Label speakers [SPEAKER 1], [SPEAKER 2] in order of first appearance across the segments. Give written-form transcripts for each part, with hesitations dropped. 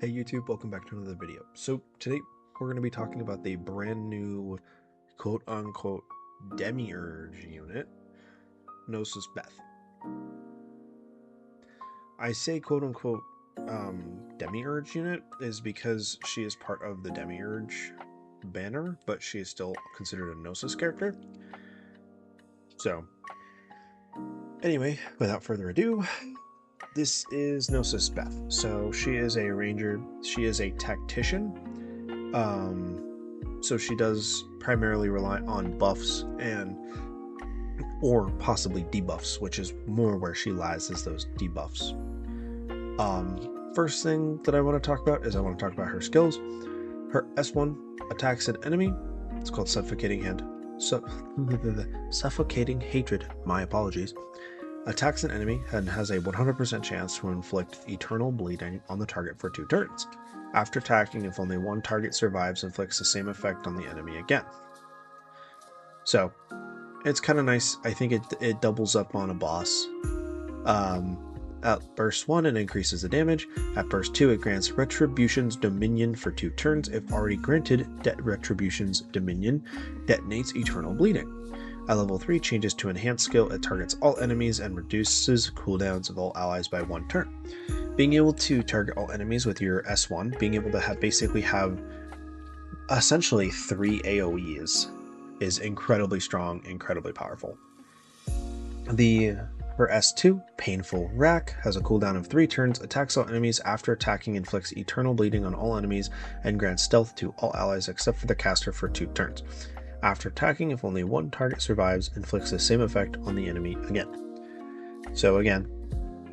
[SPEAKER 1] Hey YouTube, welcome back to another video. So today we're going to be talking about the brand new quote-unquote demiurge unit, Gnosis Beth. I say quote-unquote demiurge unit is because she is part of the demiurge banner, but she is still considered a Gnosis character. So anyway, without further ado, this is Gnosis Beth. So she is a ranger, she is a tactician. So she does primarily rely on buffs or possibly debuffs, which is more where she lies, is those debuffs. First thing that I want to talk about is I want to talk about her skills. Her S1 attacks an enemy. It's called Suffocating Hand. Suffocating Hatred. My apologies. Attacks an enemy and has a 100% chance to inflict eternal bleeding on the target for 2 turns. After attacking, if only one target survives, inflicts the same effect on the enemy again. So, it's kind of nice. I think it doubles up on a boss. At burst 1, it increases the damage. At burst 2, it grants Retribution's Dominion for 2 turns. If already granted, Retribution's Dominion detonates eternal bleeding. At level 3, changes to enhanced skill. It targets all enemies and reduces cooldowns of all allies by 1 turn. Being able to target all enemies with your S1, being able to basically have essentially 3 AoEs is incredibly strong, incredibly powerful. Her S2, Painful Rack, has a cooldown of 3 turns, attacks all enemies after attacking, inflicts eternal bleeding on all enemies, and grants stealth to all allies except for the caster for 2 turns. After attacking, if only one target survives, inflicts the same effect on the enemy again. So again,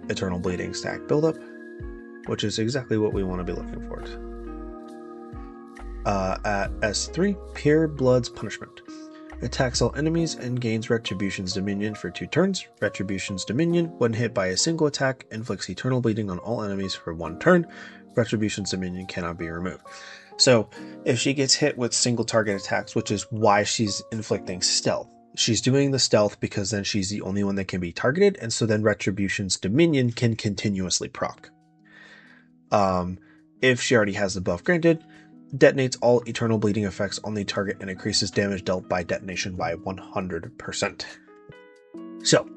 [SPEAKER 1] eternal bleeding stack buildup, which is exactly what we want to be looking for. At S3, Pure Blood's Punishment. Attacks all enemies and gains Retribution's Dominion for 2 turns. Retribution's Dominion, when hit by a single attack, inflicts eternal bleeding on all enemies for 1 turn. Retribution's Dominion cannot be removed. So, if she gets hit with single target attacks, which is why she's inflicting stealth, she's doing the stealth because then she's the only one that can be targeted, and so then Retribution's Dominion can continuously proc. If she already has the buff granted, detonates all eternal bleeding effects on the target and increases damage dealt by detonation by 100%. So,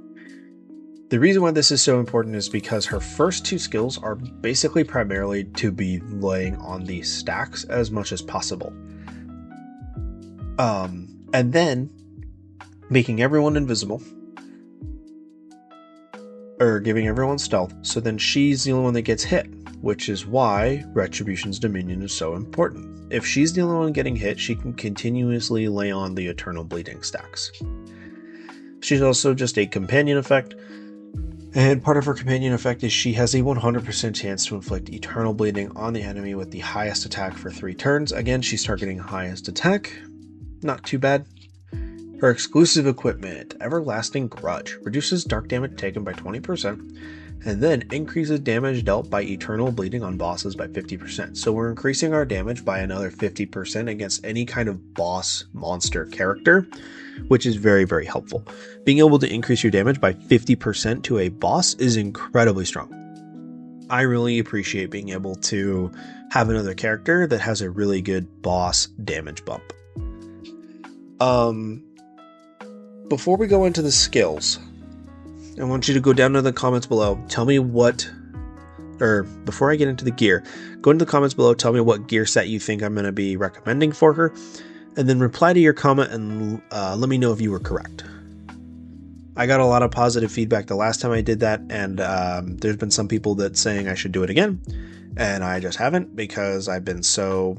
[SPEAKER 1] the reason why this is so important is because her first 2 skills are basically primarily to be laying on the stacks as much as possible. And then making everyone invisible, or giving everyone stealth, so then she's the only one that gets hit, which is why Retribution's Dominion is so important. If she's the only one getting hit, she can continuously lay on the eternal bleeding stacks. She's also just a companion effect, and part of her companion effect is she has a 100% chance to inflict eternal bleeding on the enemy with the highest attack for 3 turns. Again, she's targeting highest attack. Not too bad. Her exclusive equipment, Everlasting Grudge, reduces dark damage taken by 20%, and then increases damage dealt by eternal bleeding on bosses by 50%. So we're increasing our damage by another 50% against any kind of boss monster character, which is very, very helpful. Being able to increase your damage by 50% to a boss is incredibly strong. I really appreciate being able to have another character that has a really good boss damage bump. Before we go into the skills, I want you to go down to the comments below. Tell me before I get into the gear, go into the comments below, tell me what gear set you think I'm going to be recommending for her, and then reply to your comment and let me know if you were correct. I got a lot of positive feedback the last time I did that, and there's been some people that saying I should do it again, and I just haven't because I've been so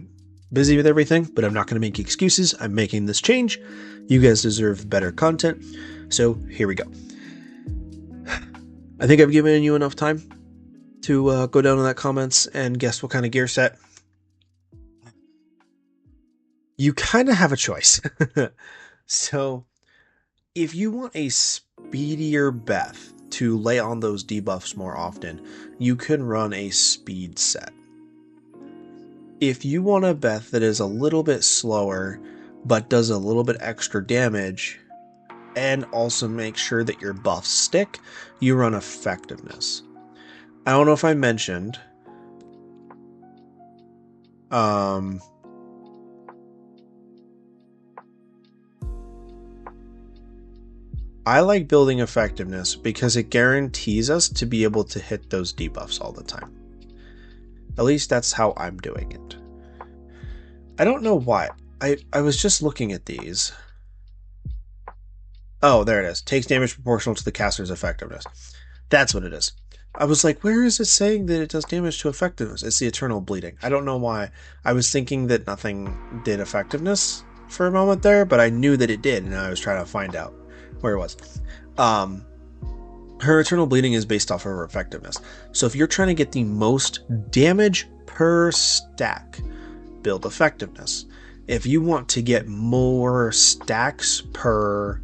[SPEAKER 1] busy with everything, but I'm not going to make excuses. I'm making this change. You guys deserve better content, so here we go. I think I've given you enough time to go down in that comments and guess what kind of gear set. You kind of have a choice. So, if you want a speedier Beth to lay on those debuffs more often, you can run a speed set. If you want a Beth that is a little bit slower, but does a little bit extra damage, and also make sure that your buffs stick, you run Effectiveness. I don't know if I mentioned, I like building effectiveness because it guarantees us to be able to hit those debuffs all the time. At least that's how I'm doing it. I don't know why. I was just looking at these. Oh, there it is. Takes damage proportional to the caster's effectiveness. That's what it is. I was like, where is it saying that it does damage to effectiveness? It's the eternal bleeding. I don't know why. I was thinking that nothing did effectiveness for a moment there, but I knew that it did, and I was trying to find out where it was. Her eternal bleeding is based off of her effectiveness. So if you're trying to get the most damage per stack, build effectiveness. If you want to get more stacks per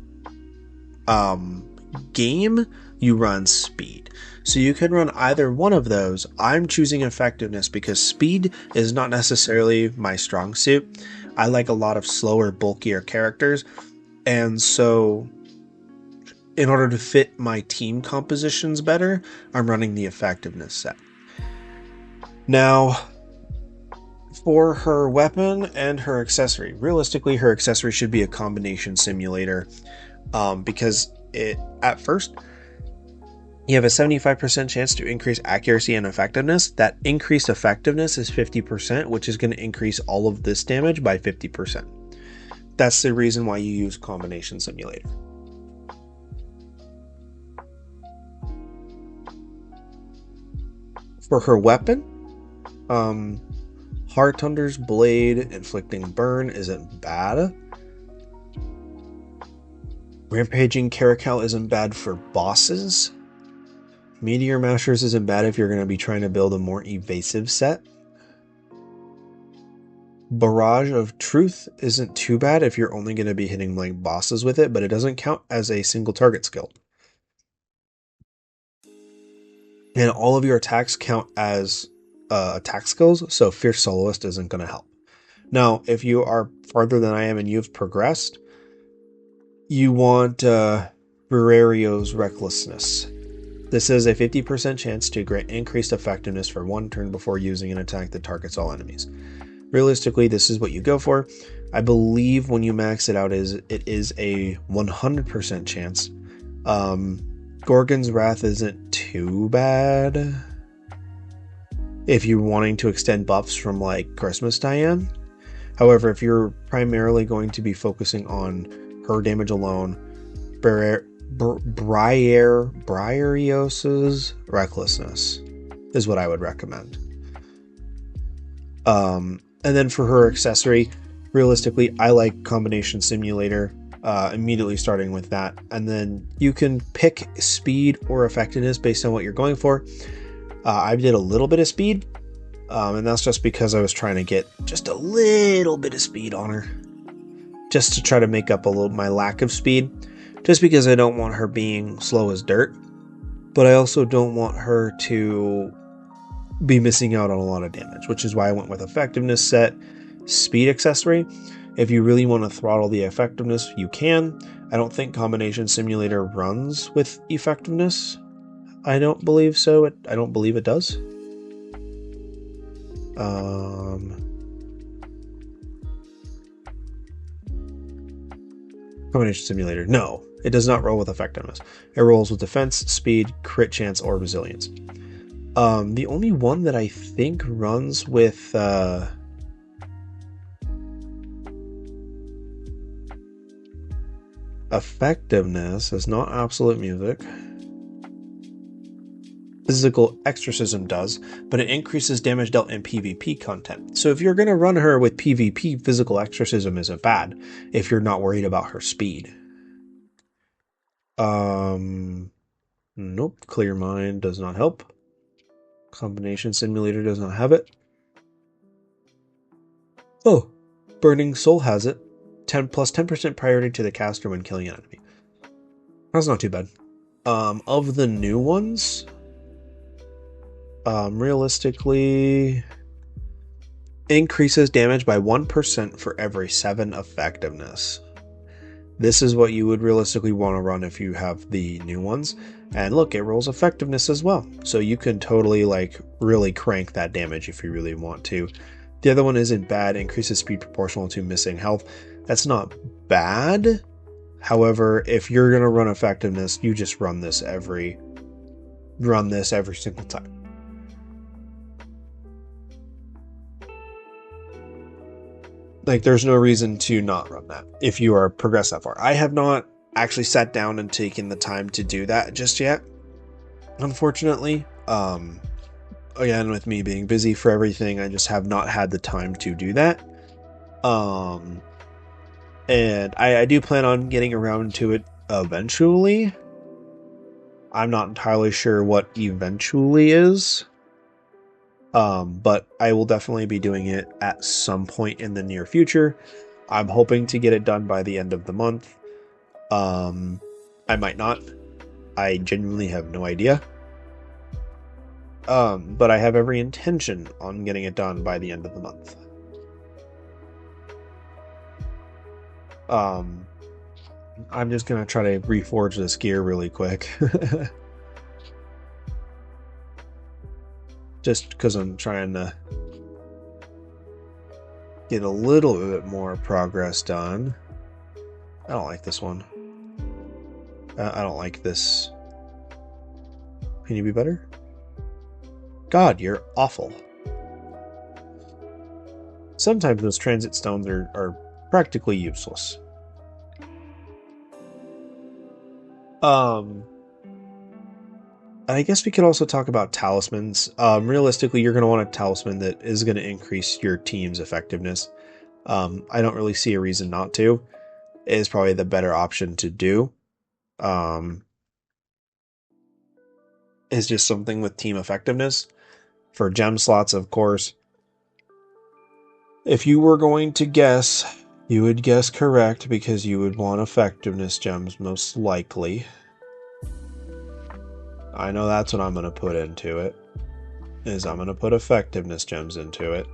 [SPEAKER 1] game, you run speed. So you can run either one of those. I'm choosing effectiveness because speed is not necessarily my strong suit. I like a lot of slower, bulkier characters, and so in order to fit my team compositions better, I'm running the effectiveness set. Now, for her weapon and her accessory, realistically, her accessory should be a combination simulator, because at first, you have a 75% chance to increase accuracy and effectiveness. That increased effectiveness is 50%, which is going to increase all of this damage by 50%. That's the reason why you use combination simulator. For her weapon, Hearthunder's Blade inflicting burn isn't bad. Rampaging Caracal isn't bad for bosses. Meteor Mashers isn't bad if you're going to be trying to build a more evasive set. Barrage of Truth isn't too bad if you're only going to be hitting like bosses with it, but it doesn't count as a single target skill. And all of your attacks count as attack skills, so Fierce Soloist isn't going to help. Now, if you are farther than I am and you've progressed, you want Burario's Recklessness. This is a 50% chance to grant increased effectiveness for one turn before using an attack that targets all enemies. Realistically, this is what you go for. I believe when you max it out, it is a 100% chance. Gorgon's Wrath isn't too bad if you're wanting to extend buffs from like Christmas Diane. However, if you're primarily going to be focusing on her damage alone, Briarios' Recklessness is what I would recommend. And then for her accessory, realistically, I like Combination Simulator, immediately starting with that. And then you can pick speed or effectiveness based on what you're going for. I did a little bit of speed, and that's just because I was trying to get just a little bit of speed on her, just to try to make up my lack of speed, just because I don't want her being slow as dirt, but I also don't want her to be missing out on a lot of damage, which is why I went with effectiveness set, speed accessory. If you really want to throttle the effectiveness, you can. I don't think Combination Simulator runs with effectiveness. I don't believe so. I don't believe it does. Combination Simulator. No, it does not roll with effectiveness. It rolls with defense, speed, crit chance, or resilience. The only one that I think runs with effectiveness is not Absolute Music. Physical Exorcism does, but it increases damage dealt in PvP content. So if you're going to run her with PvP, Physical Exorcism isn't bad if you're not worried about her speed. Nope. Clear Mind does not help. Combination Simulator does not have it. Oh, Burning Soul has it. 10% priority to the caster when killing an enemy. That's not too bad. Of the new ones, realistically, increases damage by 1% for every 7 effectiveness. This is what you would realistically want to run if you have the new ones. And look, it rolls effectiveness as well. So you can totally like really crank that damage if you really want to. The other one isn't bad. Increases speed proportional to missing health. That's not bad. However, if you're going to run effectiveness, you just run this every single time. Like, there's no reason to not run that if you are progressed that far. I have not actually sat down and taken the time to do that just yet, unfortunately. Again, with me being busy for everything, I just have not had the time to do that. And I do plan on getting around to it eventually. I'm not entirely sure what eventually is. But I will definitely be doing it at some point in the near future. I'm hoping to get it done by the end of the month. I might not. I genuinely have no idea. But I have every intention on getting it done by the end of the month. I'm just gonna try to reforge this gear really quick. Just because I'm trying to get a little bit more progress done. I don't like this one. I don't like this. Can you be better? God, you're awful. Sometimes those transit stones are practically useless. I guess we could also talk about talismans. Realistically, you're going to want a talisman that is going to increase your team's effectiveness. I don't really see a reason not to. It is probably the better option to do. It's just something with team effectiveness. For gem slots, of course. If you were going to guess, you would guess correct because you would want effectiveness gems most likely. I know that's what I'm going to put into it, is I'm going to put effectiveness gems into it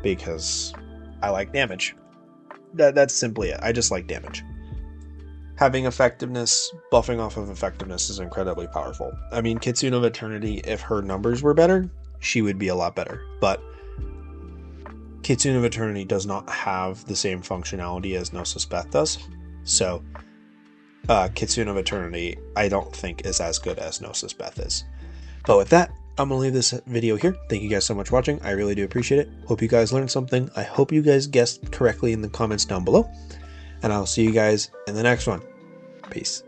[SPEAKER 1] because I like damage. That's simply it. I just like damage. Having effectiveness, buffing off of effectiveness is incredibly powerful. I mean, Kitsune of Eternity, if her numbers were better, she would be a lot better. But Kitsune of Eternity does not have the same functionality as Gnosis Beth does. So Kitsune of Eternity, I don't think is as good as Gnosis Beth is. But with that, I'm going to leave this video here. Thank you guys so much for watching. I really do appreciate it. Hope you guys learned something. I hope you guys guessed correctly in the comments down below. And I'll see you guys in the next one. Peace.